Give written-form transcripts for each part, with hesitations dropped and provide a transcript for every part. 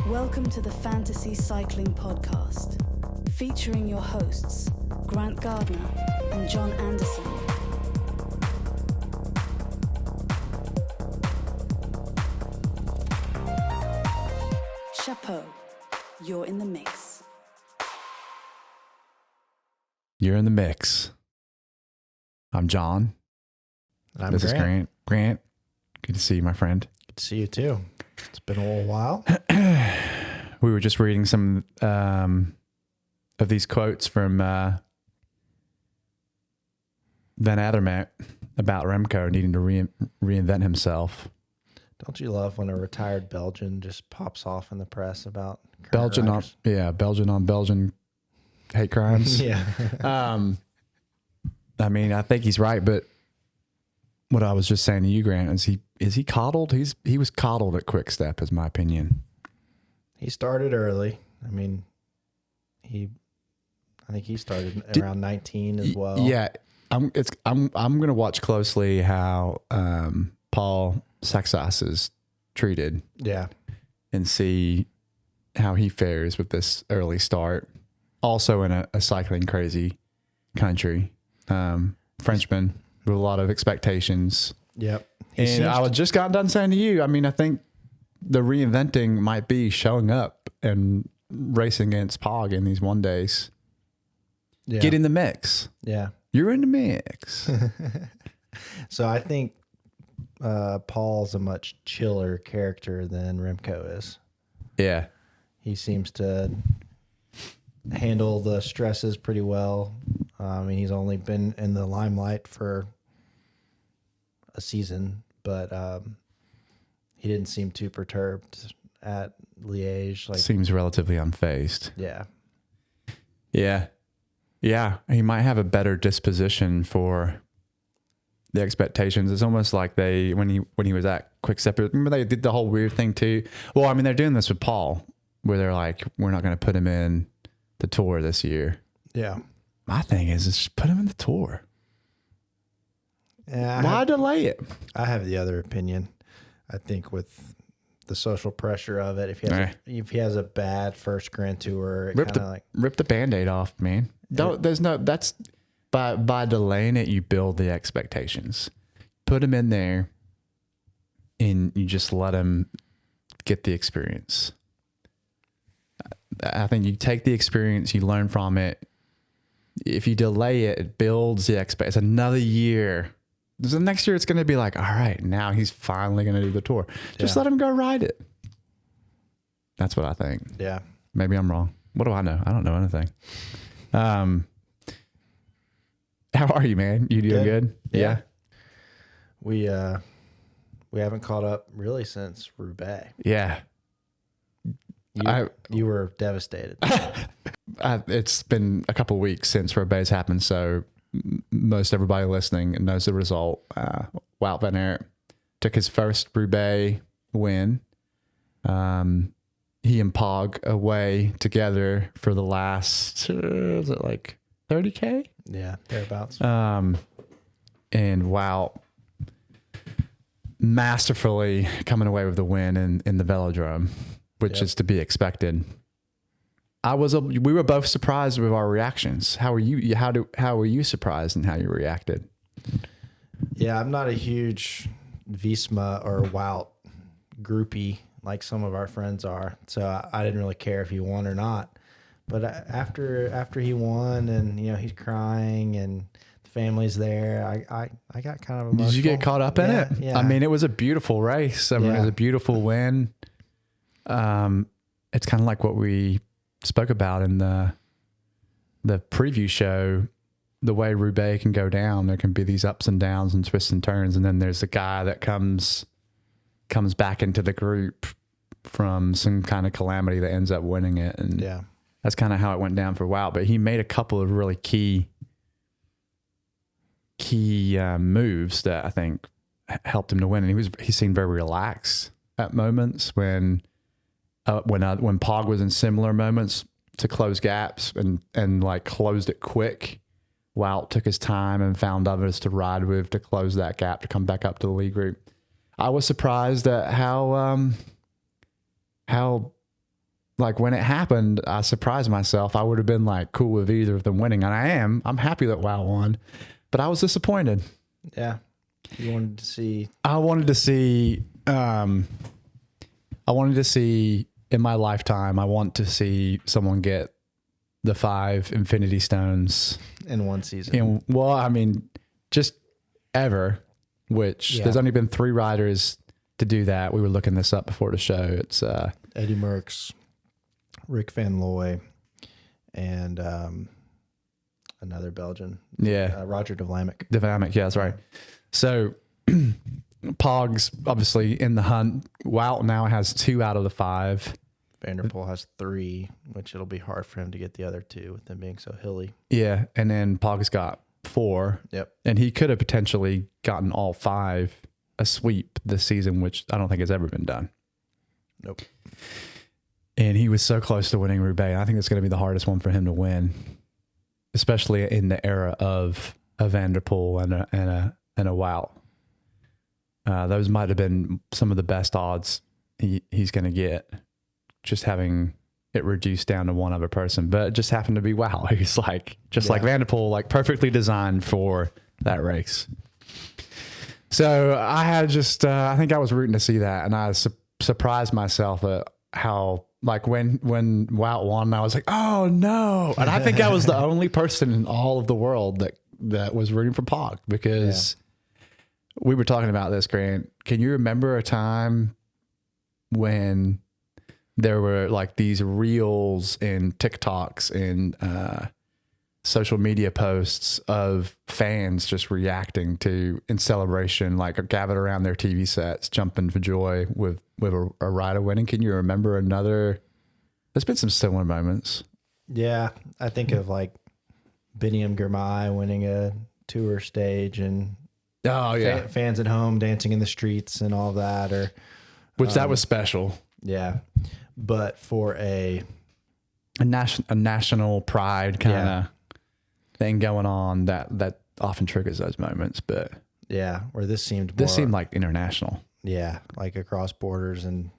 Welcome to the Fantasy Cycling Podcast, featuring your hosts, Grant Gardner and John Anderson. Chapeau, you're in the mix. You're in the mix. I'm John. I'm This is Grant. Grant, good to see you, my friend. Good to see you too. It's been a little while. We were just reading some of these quotes from Van Avermaet about Remco needing to reinvent himself. Don't you love when a retired Belgian just pops off in the press about Belgian on Belgian hate crimes? Yeah. I mean, I think he's right, but what I was just saying to you, Grant, is he coddled? He was coddled at Quick-Step, is my opinion. He started early. I mean, I think he started around 19 as well. Yeah, I'm going to watch closely how Paul Saxas is treated. Yeah. And see how he fares with this early start. Also in a cycling crazy country, Frenchman with a lot of expectations. Yep. And I was just got done saying to you, I mean, I think the reinventing might be showing up and racing against Pog in these one days. Yeah. Get in the mix. Yeah. You're in the mix. So I think Paul's a much chiller character than Remco is. Yeah. He seems to handle the stresses pretty well. I mean, he's only been in the limelight for a season, but he didn't seem too perturbed at Liège. Seems relatively unfazed. Yeah. Yeah. Yeah. He might have a better disposition for the expectations. It's almost like when he was at Quick-Step, remember they did the whole weird thing too? Well, I mean, they're doing this with Paul, where they're like, we're not going to put him in the Tour this year. Yeah. My thing is just put him in the Tour. Yeah. Why delay it? I have the other opinion. I think with the social pressure of it, if he has a bad first Grand Tour, Rip the Band-Aid off, man. That's by delaying it, you build the expectations. Put him in there and you just let him get the experience. I think you take the experience, you learn from it. If you delay it, it builds the expectation. It's another year. The next year, it's going to be like, all right, now he's finally going to do the Tour. Just let him go ride it. That's what I think. Yeah. Maybe I'm wrong. What do I know? I don't know anything. How are you, man? You doing good? Yeah. We haven't caught up really since Roubaix. Yeah. You were devastated. It's been a couple of weeks since Roubaix happened, so most everybody listening knows the result. Wout van Aert took his first Roubaix win. He and Pog away together for the last, is it like 30K? Yeah, thereabouts. And Wout masterfully coming away with the win in the velodrome, which is to be expected. We were both surprised with our reactions. How were you? How were you surprised in how you reacted? Yeah, I'm not a huge Visma or Wout groupie like some of our friends are, so I didn't really care if he won or not. But after he won, and he's crying and the family's there, I got kind of emotional. Did you get caught up in it? Yeah. I mean, it was a beautiful race. I mean, it was a beautiful win. It's kind of like what we spoke about in the preview show. The way Roubaix can go down, there can be these ups and downs and twists and turns, and then there's a guy that comes back into the group from some kind of calamity that ends up winning it. And that's kind of how it went down for Wout. But he made a couple of really key moves that I think helped him to win. And he seemed very relaxed at moments when Pog was in similar moments to close gaps and like closed it quick. Wout took his time and found others to ride with to close that gap to come back up to the lead group. I was surprised at how like when it happened, I surprised myself. I would have been like cool with either of them winning. And I'm happy that Wout won, but I was disappointed. Yeah. You wanted to see. I wanted to see in my lifetime, I want to see someone get the 5 Infinity Stones in one season. Just ever, which Yeah. there's only been 3 riders to do that. We were looking this up before the show. It's Eddie Merckx, Rick Van Looy, and another Belgian. yeah, Roger de Vlaeminck. Dynamic. Yeah, that's right. So Pog's obviously in the hunt. Wout now has 2 out of the 5. Vanderpool has 3, which it'll be hard for him to get the other 2 with them being so hilly. Yeah, and then Pog's got 4. Yep. And he could have potentially gotten all 5 a sweep this season, which I don't think has ever been done. Nope. And he was so close to winning Roubaix. I think it's going to be the hardest one for him to win, especially in the era of a Vanderpool and a Wout. Those might have been some of the best odds he's going to get, just having it reduced down to one other person. But it just happened to be Wout. He's like, like Vanderpool, like perfectly designed for that race. So I had I think I was rooting to see that. And I surprised myself at how, like when Wout won, I was like, oh no. And I think I was the only person in all of the world that was rooting for Pog, because we were talking about this, Grant. Can you remember a time when there were like these reels and TikToks and social media posts of fans just reacting to in celebration, like gathered around their TV sets, jumping for joy with a rider winning? Can you remember another? There's been some similar moments. Yeah, I think of like Biniam Girmay winning a tour stage and fans at home dancing in the streets and all that, or that was special. Yeah, but for a national pride kind of thing going on, that often triggers those moments. But yeah, where this seemed like international. Yeah, like across borders, and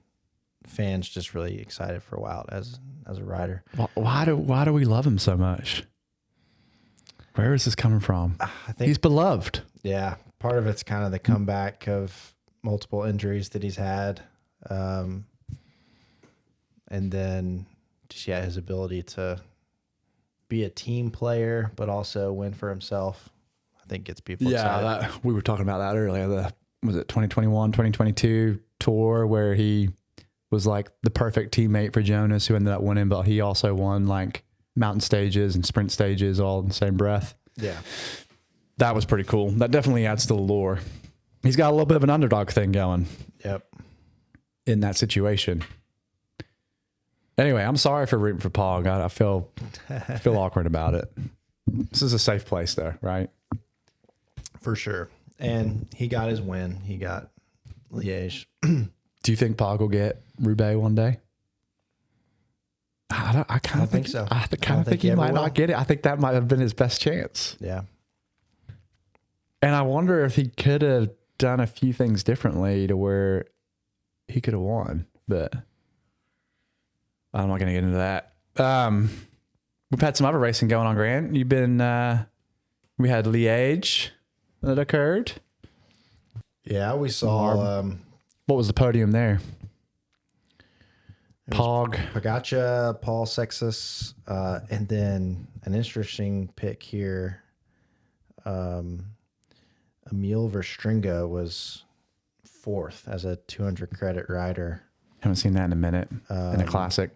fans just really excited for Wout as a rider. Why do we love him so much? Where is this coming from? I think he's beloved. Yeah, part of it's kind of the comeback of multiple injuries that he's had, and then just his ability to be a team player but also win for himself, I think gets people excited. We were talking about that earlier. Was it 2021, 2022 tour where he was like the perfect teammate for Jonas, who ended up winning, but he also won like mountain stages and sprint stages all in the same breath. Yeah. That was pretty cool. That definitely adds to the lore. He's got a little bit of an underdog thing going. Yep. In that situation. Anyway, I'm sorry for rooting for Pog. I feel awkward about it. This is a safe place though, right? For sure. And he got his win. He got Liège. Do you think Pog will get Roubaix one day? I kind of think so. I kind of think he might not get it. I think that might have been his best chance. Yeah. And I wonder if he could have done a few things differently to where he could have won, but I'm not going to get into that. We've had some other racing going on, Grant. We had Liège that occurred. Yeah, we saw. What was the podium there? Pog, Pogačar, Paul Sextus, and then an interesting pick here. Emil Verstringa was 4th as a 200 credit rider. Haven't seen that in a minute. In a classic,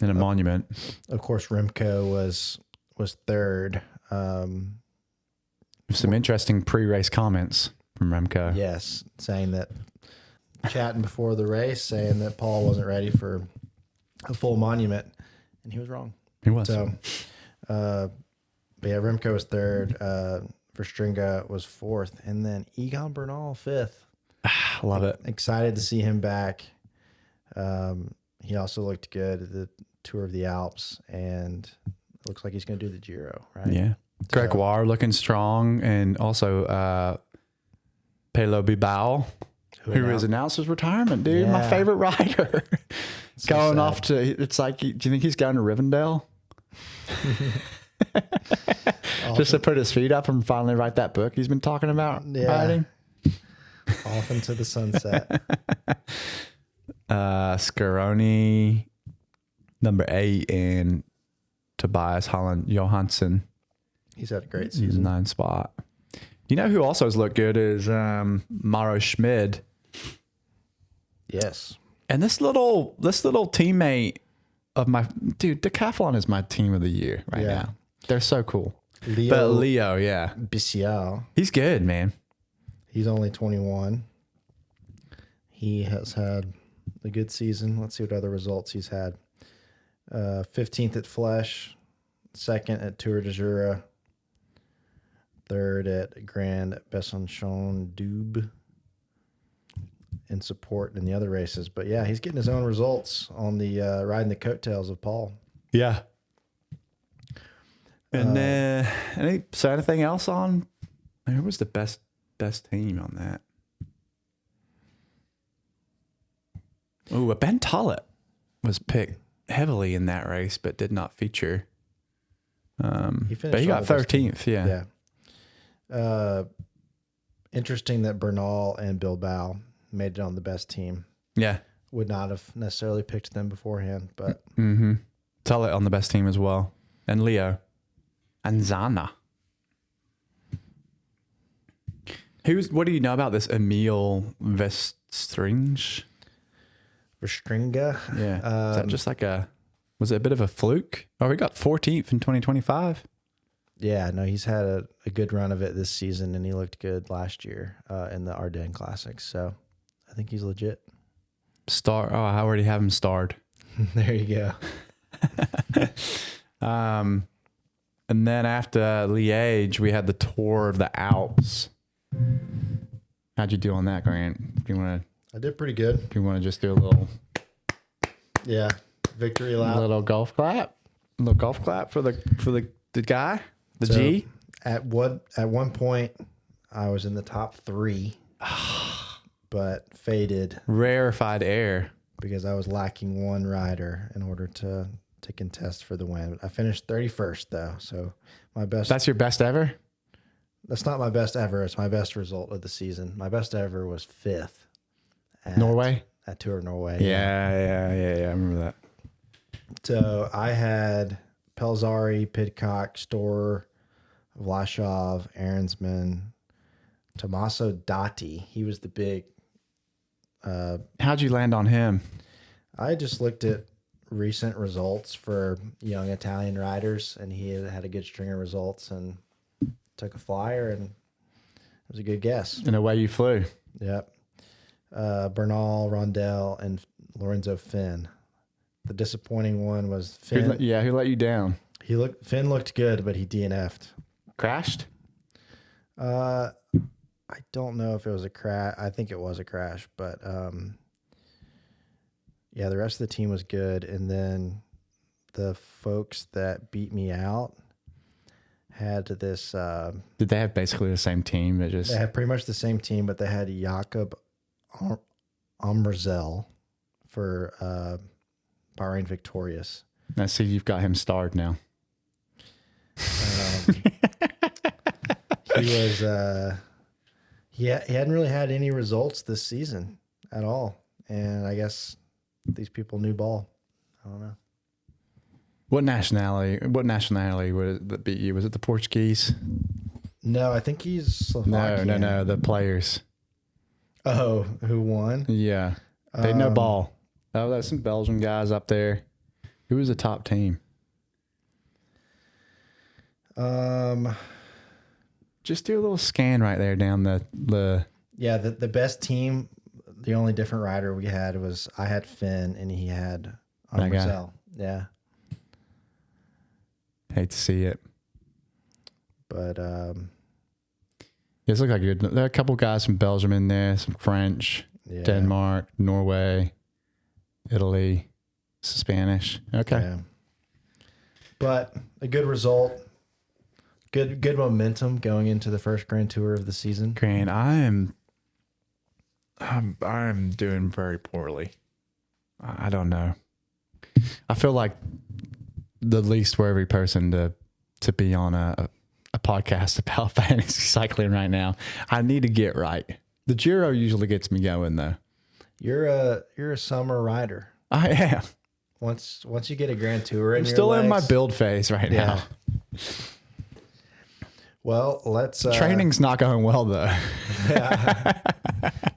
in a monument. Of course, Remco was 3rd. Some interesting pre-race comments from Remco. Yes, chatting before the race, saying that Paul wasn't ready for a full monument, and he was wrong. He was. So, but yeah, Remco was 3rd. Verstringa was 4th, and then Egan Bernal 5th. Love it. Excited to see him back. He also looked good at the Tour of the Alps, and it looks like he's going to do the Giro, right? Yeah. Gregoire looking strong, and also Pello Bilbao, who has announced his retirement, dude. Yeah. My favorite rider. So going sad. off to, it's like, do you think he's going to Rivendell? Just to put his feet up and finally write that book he's been talking about writing? Off into the sunset. Scaroni, number 8, and Tobias Holland Johansson. He's had a great season. 9 spot. You know who also has looked good is Maro Schmid. Yes. And this little teammate of my dude, Decathlon is my team of the year right now. They're so cool. Leo, yeah. Bissial. He's good, man. He's only 21. He has had a good season. Let's see what other results he's had. 15th at Flesh, 2nd at Tour de Jura, 3rd at Grand Besançon Doubs in support in the other races. But yeah, he's getting his own results on the riding the coattails of Paul. Yeah. And then anything else on? Who was the best team on that? Oh, Ben Tollett was picked heavily in that race, but did not feature. But he got 13th. Yeah. Interesting that Bernal and Bilbao made it on the best team. Yeah. Would not have necessarily picked them beforehand, but Tollett on the best team as well, and Leo, and Zana. What do you know about this Emil Vestringe? Verstringa. Yeah. Is that just was it a bit of a fluke? Oh, he got 14th in 2025. Yeah, no, he's had a good run of it this season, and he looked good last year in the Ardennes Classics. So I think he's legit. I already have him starred. There you go. And then after Liège, we had the Tour of the Alps. How'd you do on that, Grant? I did pretty good. Do you want to just do a little? Yeah, victory lap. A little golf clap. A little golf clap for the guy, G. At one point, I was in the top 3, but faded. Rarefied air. Because I was lacking one rider in order to contest for the win. I finished 31st though, so my best. That's your best ever? That's not my best ever. It's my best result of the season. My best ever was 5th. Norway? At Tour of Norway. Yeah. I remember that. So I had Pelzari, Pidcock, Storer, Vlasov, Ahrensman, Tommaso Datti. He was the big. How'd you land on him? I just looked at recent results for young Italian riders, and he had a good string of results and took a flyer, and it was a good guess. And away you flew. Yep. Bernal, Rondell, and Lorenzo Finn. The disappointing one was Finn. Who let you down? Finn looked good, but he DNF'd. Crashed? I don't know if it was a crash. I think it was a crash, but yeah, the rest of the team was good. And then the folks that beat me out had this. Did they have basically the same team? They had pretty much the same team, but they had Jakob Amrazel for Bahrain Victorious. I see you've got him starred now. He was. He hadn't really had any results this season at all. And I guess these people knew ball. I don't know. What nationality was it that beat you? Was it the Portuguese? No, I think he's Slovakian. No. The players. Oh, who won? Yeah. They know ball. Oh, that's some Belgian guys up there. Who was the top team? Just do a little scan right there down the. Yeah, the best team. The only different rider we had was I had Finn and he had Marcel. Yeah. Hate to see it, but this looks like good. There are a couple guys from Belgium in there, some French, Denmark, Norway, Italy, Spanish. Okay, yeah. But a good result. Good momentum going into the first Grand Tour of the season. Grant, I'm doing very poorly. I don't know. I feel like the least worthy person to be on a podcast about fantasy cycling right now. I need to get right. The Giro usually gets me going though. You're a summer rider. I am. Once you get a Grand Tour in I'm your still in my legs, build phase right now. Well, let's. Training's not going well though. Yeah.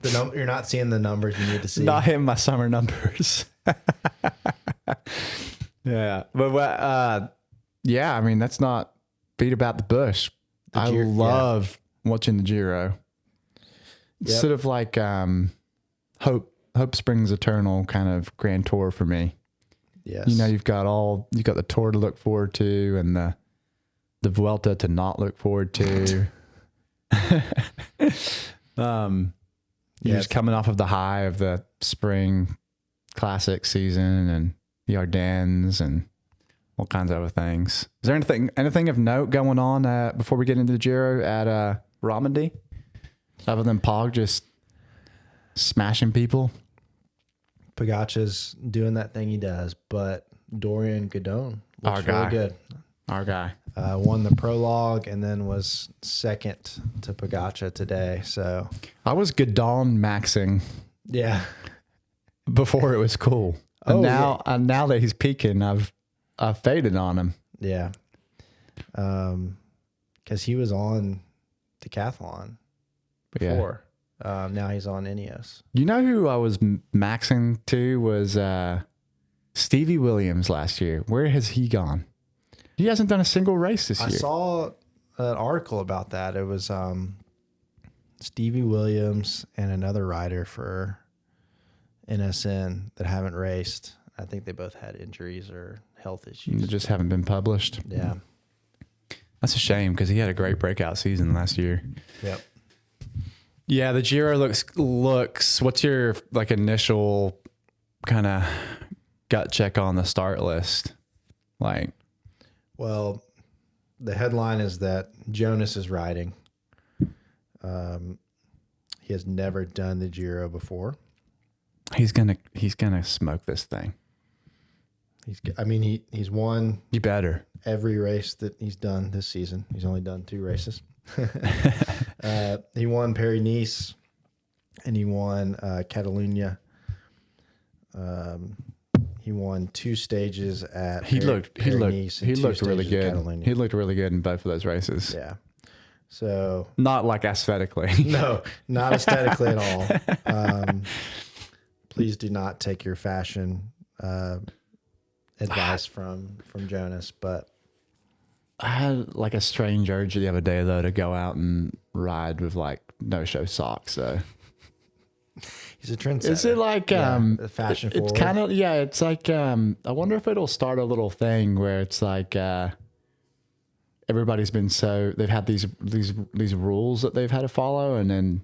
You're not seeing the numbers you need to see. Not hitting my summer numbers. Yeah, but yeah, I mean that's not beat about the bush. I love watching the Giro. It's sort of like hope springs eternal kind of Grand Tour for me. Yes, you know you've got the Tour to look forward to and the Vuelta to not look forward to. You're just coming off of the high of the spring classic season and the Ardennes and all kinds of other things. Is there anything of note going on before we get into the Giro at Romandy? Other than Pog just smashing people? Pogacar's doing that thing he does, but Dorian Godon looks really good. Our guy. Won the prologue and then was second to Pogacar today. So I was Godon maxing. Yeah. Before it was cool. And now that he's peaking, I've faded on him. Yeah. Because he was on Decathlon before. Yeah. Now he's on Ineos. You know who I was maxing to was Stevie Williams last year. Where has he gone? He hasn't done a single race this year. I saw an article about that. It was Stevie Williams and another rider for NSN that haven't raced. I think they both had injuries or health issues. They just haven't been published. Yeah. That's a shame because he had a great breakout season last year. Yep. Yeah, the Giro looks. What's your initial kind of gut check on the start list? Well, the headline is that Jonas is riding. He has never done the Giro before. He's gonna smoke this thing. He's won. You better. Every race that he's done this season. He's only done 2 races. He won Paris-Nice and he won Catalunya. He won 2 stages at Paris-Nice. He looked really good. Catalunya. He looked really good in both of those races. Yeah. So not aesthetically. No, not aesthetically at all. Please do not take your fashion advice from Jonas, but I had a strange urge the other day though to go out and ride with no-show socks. So he's a trendsetter. Is it fashion forward? It's kind of it's I wonder if it'll start a little thing where it's everybody's been they've had these rules that they've had to follow, and then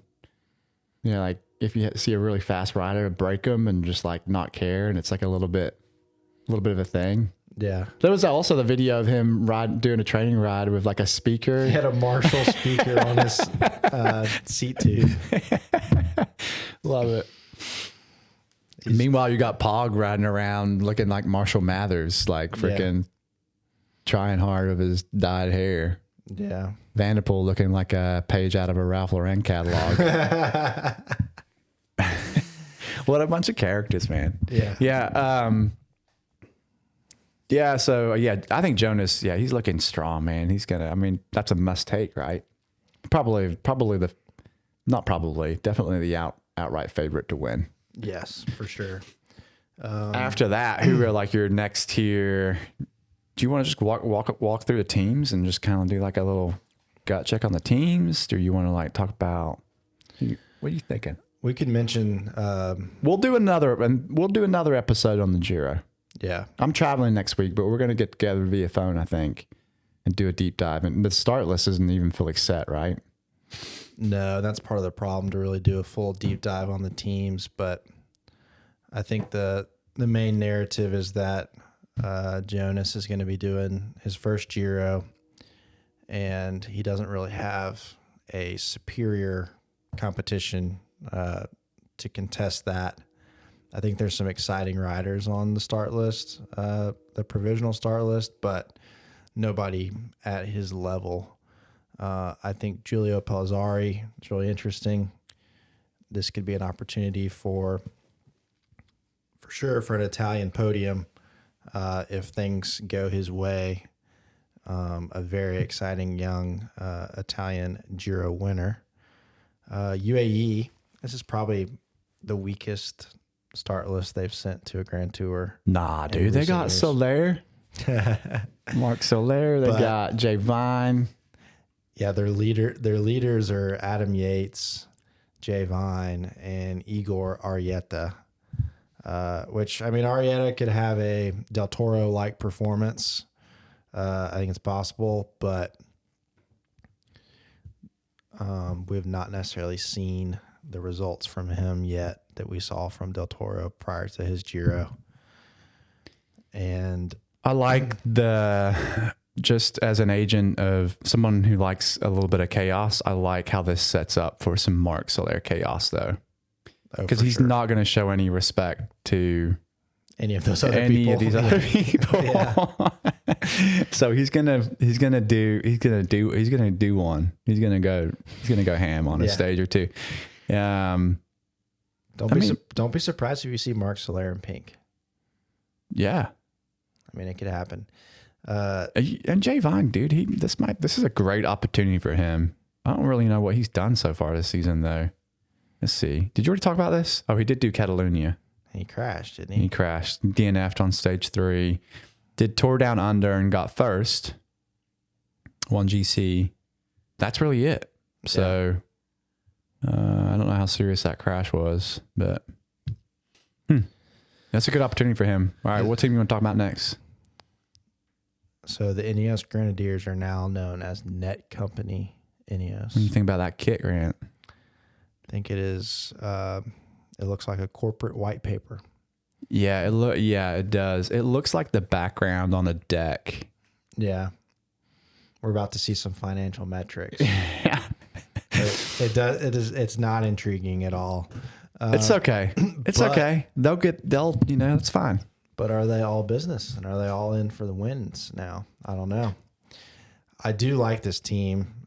if you see a really fast rider, break them and just not care, and it's a little bit of a thing. Yeah. There was also the video of him doing a training ride with a speaker. He had a Marshall speaker on his seat tube. Love it. Meanwhile, you got Pog riding around looking like Marshall Mathers, freaking trying hard with his dyed hair. Yeah. Vanderpool looking like a page out of a Ralph Lauren catalog. What a bunch of characters, man. Yeah. Yeah. So I think Jonas, he's looking strong, man. He's that's a must take, right? Definitely the outright favorite to win. Yes, for sure. After that, who are your next tier? Do you want to just walk through the teams and just kind of do a little gut check on the teams? Do you want to talk about, what are you thinking? We could mention, we'll do another episode on the Giro. Yeah. I'm traveling next week, but we're going to get together via phone, I think, and do a deep dive. And the start list isn't even fully set, right? No, that's part of the problem, to really do a full deep dive on the teams. But I think the main narrative is that Jonas is going to be doing his first Giro, and he doesn't really have a superior competition to contest that. I think there's some exciting riders on the start list, the provisional start list, but nobody at his level. I think Giulio Pellizzari is really interesting. This could be an opportunity for sure for an Italian podium if things go his way. A very exciting young Italian Giro winner. UAE, this is probably the weakest start list they've sent to a Grand Tour. Nah, dude, they got Soler, Mark Soler. They got Jay Vine. Yeah, their leaders are Adam Yates, Jay Vine, and Igor Arieta. Which, I mean, Arieta could have a Del Toro-like performance. I think it's possible, but we've not necessarily seen the results from him yet that we saw from Del Toro prior to his Giro. And I like just as an agent of someone who likes a little bit of chaos, I like how this sets up for some Mark Soler chaos, though. Because he's not going to show any respect to any of those other people. These other people. Yeah. So he's gonna do one. He's gonna go ham on a stage or two. Don't be surprised if you see Mark Soler in pink. Yeah, I mean, it could happen. And Jay Vine, dude, this is a great opportunity for him. I don't really know what he's done so far this season, though. Let's see. Did you already talk about this? Oh, he did do Catalonia. He crashed, didn't he? He crashed. DNF'd on stage 3. Did Tour Down Under and got first. Won GC. That's really it. So, I don't know how serious that crash was, but that's a good opportunity for him. All right, what team you want to talk about next? So the Ineos Grenadiers are now known as Net Company Ineos. What do you think about that kit, Grant? I think it is. It looks like a corporate white paper. Yeah, it does. It looks like the background on a deck. Yeah, we're about to see some financial metrics. Yeah, it does. It's not intriguing at all. It's okay. It's okay. It's fine. But are they all business, and are they all in for the wins now? I don't know. I do like this team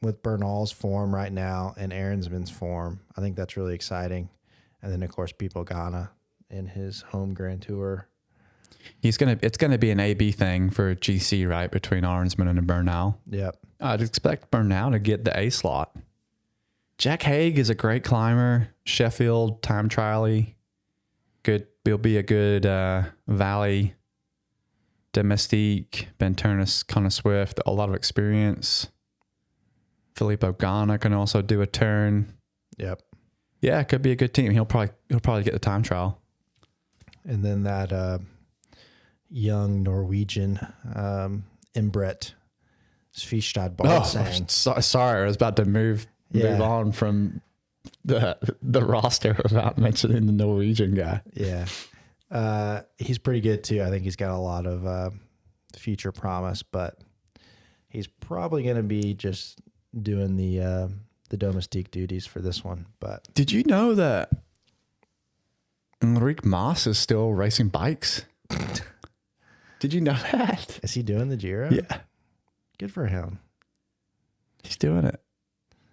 with Bernal's form right now and Aaronsman's form. I think that's really exciting. And then, of course, Pipo Ganna in his home Grand Tour. It's gonna be an A/B thing for GC, right, between Aaronsman and Bernal. Yep. I'd expect Bernal to get the A slot. Jack Haig is a great climber. Sheffield time trial-y. Good. He'll be a good Valley Domestique. Ben Turnus, Connor Swift, a lot of experience. Filippo Ganna can also do a turn. Yep. Yeah, it could be a good team. He'll probably get the time trial. And then that young Norwegian Imbret Svistad Barsang. Sorry, I was about to move on from the roster without mentioning the Norwegian guy. Yeah. He's pretty good too. I think he's got a lot of future promise, but he's probably going to be just doing the domestique duties for this one. But did you know that Enrique Mas is still racing bikes? Did you know that? Is he doing the Giro? Yeah. Good for him. He's doing it.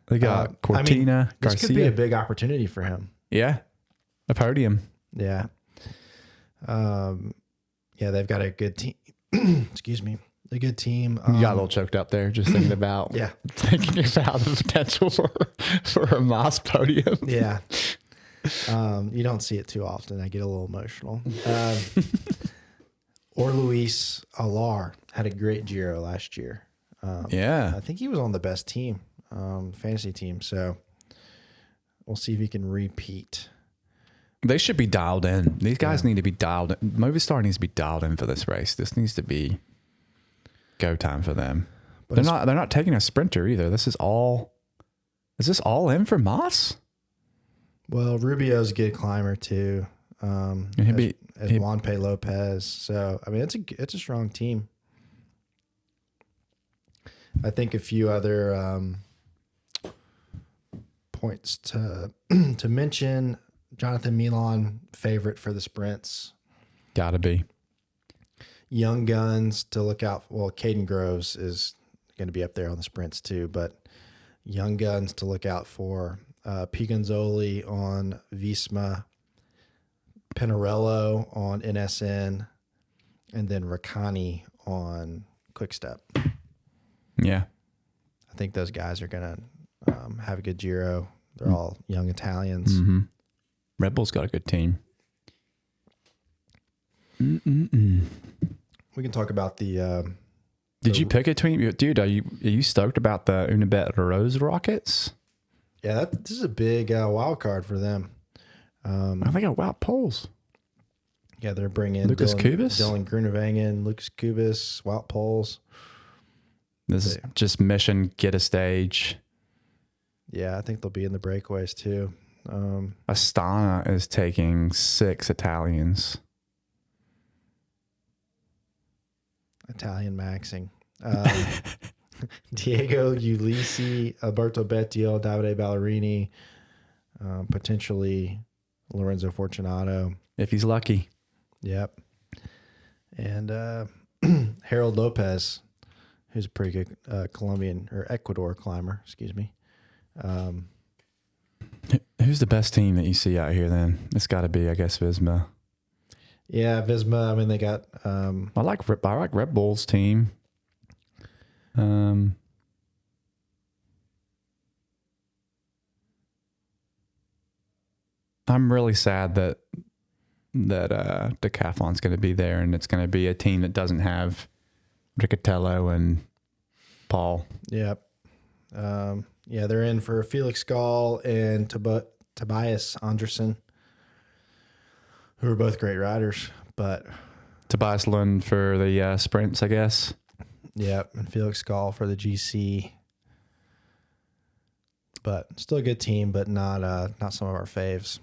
They got Cortina, this Garcia. could be a big opportunity for him. Yeah. A podium. Yeah. They've got a good team. Excuse me. A good team. You got a little choked up there just thinking about thinking about the potential for a Moss podium. Yeah. You don't see it too often. I get a little emotional. Or Luis Alar had a great Giro last year. I think he was on the best team, fantasy team. So we'll see if he can repeat. They should be dialed in. These guys need to be dialed in. Movistar needs to be dialed in for this race. This needs to be go time for them. But they're not taking a sprinter either. Is this all in for Moss? Well, Rubio's a good climber too. As Juan Pe Lopez. So I mean, it's a strong team. I think a few other points to mention. Jonathan Milan, favorite for the sprints. Gotta be. Young guns to look out. Well, Caden Groves is going to be up there on the sprints too, but young guns to look out for. P. Gonzoli on Visma, Pinarello on NSN, and then Raccani on Quickstep. Yeah. I think those guys are going to have a good Giro. They're all young Italians. Mm-hmm. Red Bull's got a good team. We can talk about the... Did you pick a team? Dude, are you stoked about the Unibet Rose Rockets? Yeah, this is a big wild card for them. They got wild poles. Yeah, they're bringing Lucas Kubis? Dylan Groenewegen, Lucas Kubis, Wout Poles. This is just mission, get a stage. Yeah, I think they'll be in the breakaways too. Astana is taking 6 Italians. Italian maxing. Diego Ulisi, Alberto Bettiol, Davide Ballerini, potentially Lorenzo Fortunato. If he's lucky. Yep. And Harold Lopez, who's a pretty good Colombian or Ecuador climber, excuse me. Who's the best team that you see out here then? It's got to be, I guess, Visma. Yeah, Visma. I mean, they got... I like Red Bull's team. I'm really sad that Decathlon's going to be there, and it's going to be a team that doesn't have Riccatello and Paul. Yep. Yeah, they're in for Felix Gall and Tobias Anderson, who are both great riders, but Tobias Lund for the sprints, I guess. Yep, and Felix Gall for the GC. But still a good team, but not some of our faves.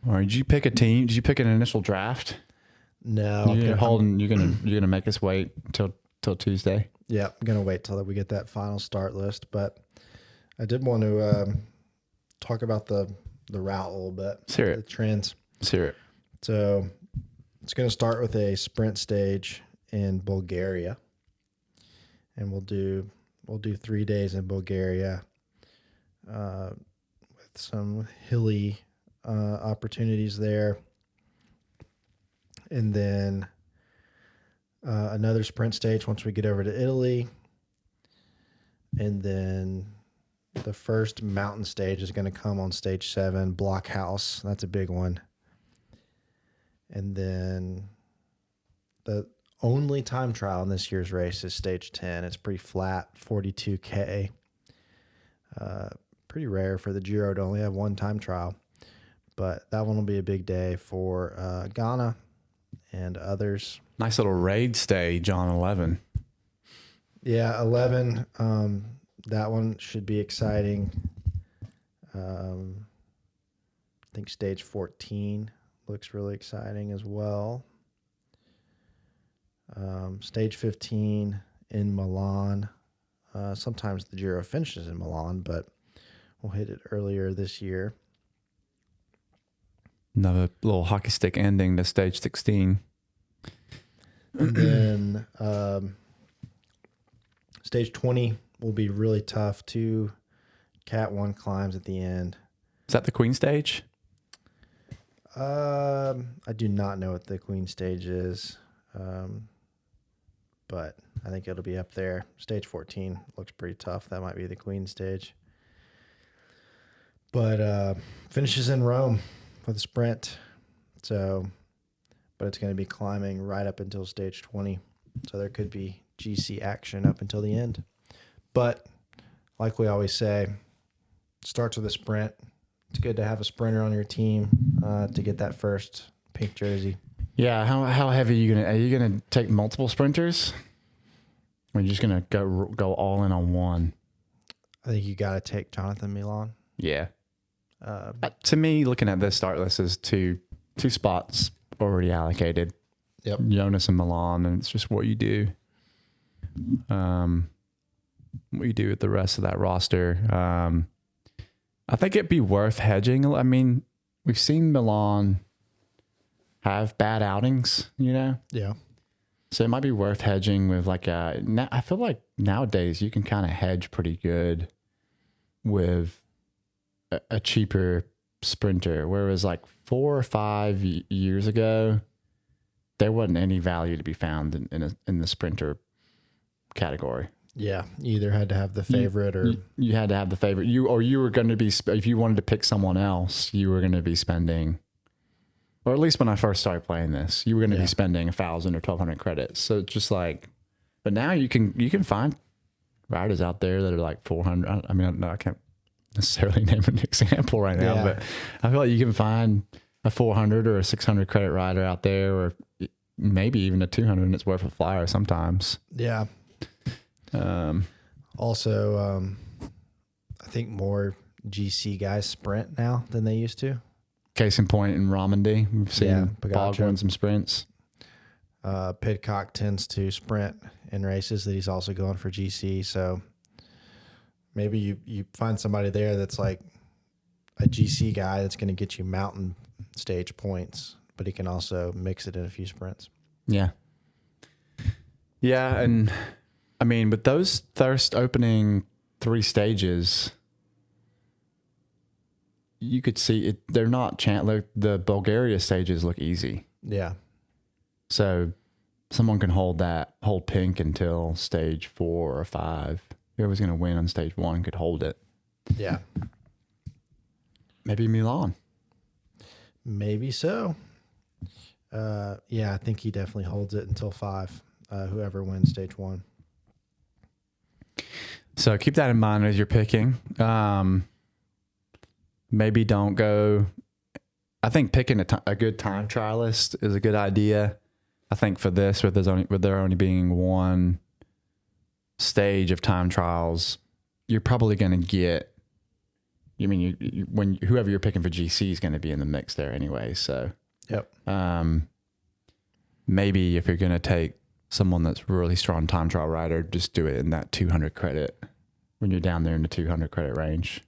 All right, did you pick a team? Did you pick an initial draft? No, You're gonna make us wait till Tuesday. Yeah, I'm gonna wait till we get that final start list. But I did want to talk about the route a little bit. Let's hear it. The trends. Let's hear it. So it's gonna start with a sprint stage in Bulgaria, and we'll do 3 days in Bulgaria with some hilly opportunities there, and then another sprint stage once we get over to Italy, and then the first mountain stage is going to come on stage 7, Blockhouse. That's a big one. And then the only time trial in this year's race is stage 10. It's pretty flat, 42K. Pretty rare for the Giro to only have one time trial. But that one will be a big day for Ghana and others. Nice little raid stage on 11. Yeah, 11. That one should be exciting. I think stage 14 looks really exciting as well. Stage 15 in Milan. Sometimes the Giro finishes in Milan, but we'll hit it earlier this year. Another little hockey stick ending to stage 16. And then stage 20 will be really tough. 2 Cat 1 climbs at the end. Is that the Queen stage? I do not know what the Queen stage is, but I think it'll be up there. Stage 14 looks pretty tough. That might be the Queen stage. But finishes in Rome with a sprint. So, but it's going to be climbing right up until stage 20. So there could be GC action up until the end. But like we always say, starts with a sprint. It's good to have a sprinter on your team to get that first pink jersey. Yeah. How heavy are you gonna take multiple sprinters? Or are you just gonna go all in on one? I think you got to take Jonathan Milan. Yeah. To me, looking at this start list is two spots already allocated. Yep. Jonas and Milan, and it's just what you do. What you do with the rest of that roster. I think it'd be worth hedging. I mean, we've seen Milan have bad outings, you know? Yeah. So it might be worth hedging with like I feel like nowadays you can kind of hedge pretty good with a cheaper sprinter. Whereas like 4 or 5 years ago, there wasn't any value to be found in the sprinter category. Yeah. You either had to have the favorite or you had to have the favorite. You were going to be, if you wanted to pick someone else, you were going to be spending, or at least when I first started playing this, you were going to be spending 1,000 or 1,200 credits. So it's just like, but now you can find riders out there that are like 400. I mean, I can't necessarily name an example right now, but I feel like you can find a 400 or a 600 credit rider out there, or maybe even a 200, and it's worth a flyer sometimes. Yeah. Also, I think more GC guys sprint now than they used to. Case in point, in Romandy, we've seen Bog win some sprints. Pidcock tends to sprint in races that he's also going for GC. So maybe you find somebody there that's like a GC guy that's going to get you mountain stage points, but he can also mix it in a few sprints. Yeah. Yeah, and I mean, with those first opening 3 stages, you could see it. They're not the Bulgaria stages look easy. Yeah. So someone can hold pink until stage 4 or 5. Whoever's going to win on stage 1 could hold it. Yeah. Maybe Milan. Maybe so. Yeah, I think he definitely holds it until 5. Whoever wins stage 1. So keep that in mind as you're picking. Maybe don't go. I think picking a good time trialist is a good idea. I think for this, with there only being 1 stage of time trials, you're probably going to get. I mean, when whoever you're picking for GC is going to be in the mix there anyway. So, yep. Maybe if you're going to take someone that's really strong time trial rider, just do it in that 200 credit when you're down there in the 200 credit range.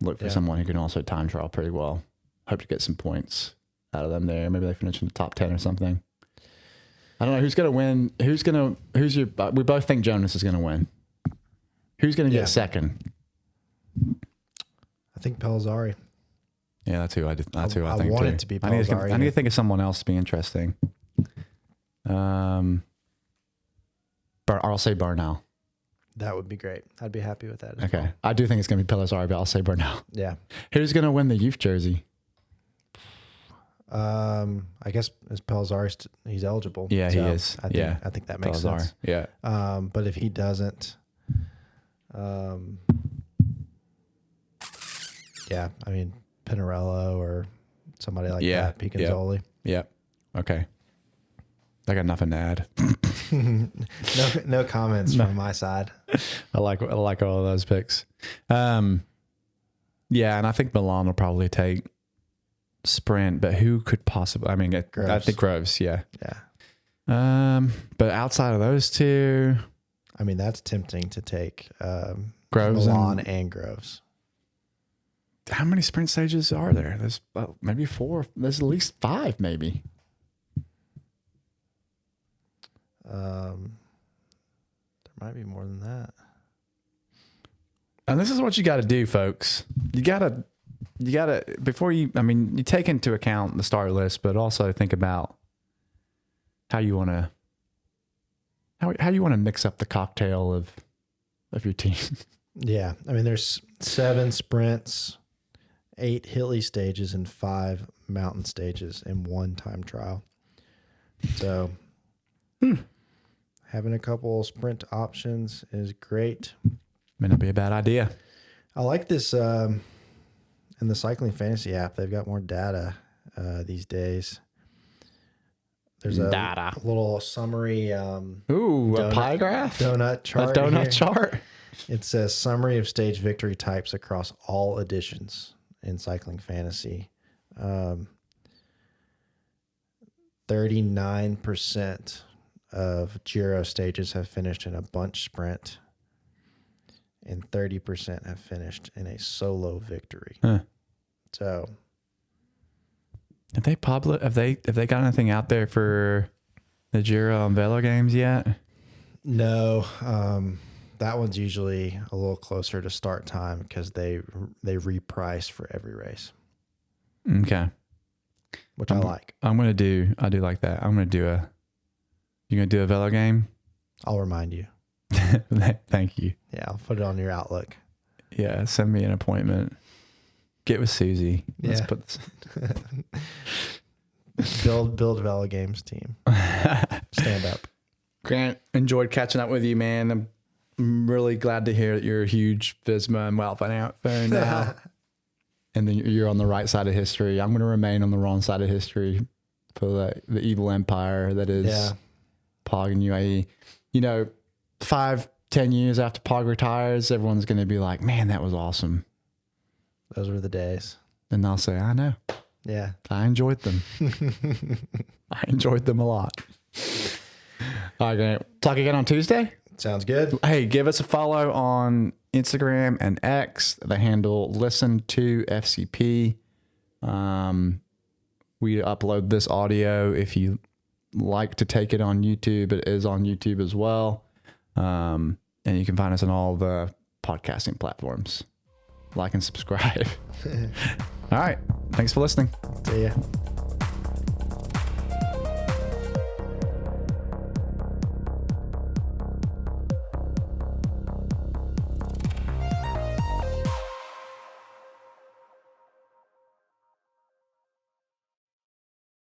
Look for someone who can also time trial pretty well. Hope to get some points out of them there. Maybe they finish in the top 10 or something. I don't know who's going to win. We both think Jonas is going to win. Who's going to get second? I think Pellizzari. Yeah, that's who I think I too. want it to be Pellizzari. I need to think of someone else to be interesting. I'll say Bernal. That would be great. I'd be happy with that. Okay. Well. I do think it's going to be Pellizzari, but I'll say Bernal. Yeah. Who's going to win the youth jersey? I guess as Pellizzari, he's eligible. Yeah, so he is. I think that makes Pellizzari. sense. Yeah. But if he doesn't, yeah, I mean, Pinarello or somebody like that, Picanzoli. Yeah. Okay. I got nothing to add. No comments from my side. I like all of those picks. Yeah, and I think Milan will probably take sprint, but who could possibly? I mean, I think Groves. Yeah. But outside of those two, I mean, that's tempting to take Groves, Milan and Groves. How many sprint stages are there? There's maybe 4. There's at least 5, maybe. There might be more than that. And this is what you got to do, folks. You got to before you. I mean, you take into account the start list, but also think about how you want to mix up the cocktail of your team. Yeah, I mean, there's 7 sprints, 8 hilly stages, and 5 mountain stages in 1 time trial. So. Having a couple sprint options is great. May not be a bad idea. I like this in the Cycling Fantasy app. They've got more data these days. There's a little summary. A pie graph? Donut chart. A donut chart? It says summary of stage victory types across all editions in Cycling Fantasy. 39% of Giro stages have finished in a bunch sprint, and 30% have finished in a solo victory. Huh. So Have they got anything out there for the Giro and Velo games yet? no, that one's usually a little closer to start time because they reprice for every race, Okay. which I like. I do like that. You gonna do a Velo game? I'll remind you. Thank you. Yeah, I'll put it on your Outlook. Yeah, send me an appointment. Get with Susie. Let's Yeah. put this. build Velo Games team. Stand up. Grant, enjoyed catching up with you, man. I'm really glad to hear that you're a huge Visma and Wout van Aert now. And then you're on the right side of history. I'm going to remain on the wrong side of history for the evil empire that is Pog and UAE. 5-10 years after Pog retires, everyone's going to be like, man, that was awesome. Those were the days. And they'll say, I know. Yeah. I enjoyed them. I enjoyed them a lot. All right, Grant. Talk again on Tuesday? Sounds good. Hey, give us a follow on Instagram and X. The handle Listen to FCP. We upload this audio. If you like to take it on YouTube, it is on YouTube as well. And you can find us on all the podcasting platforms. Like and subscribe. All right. Thanks for listening. See ya.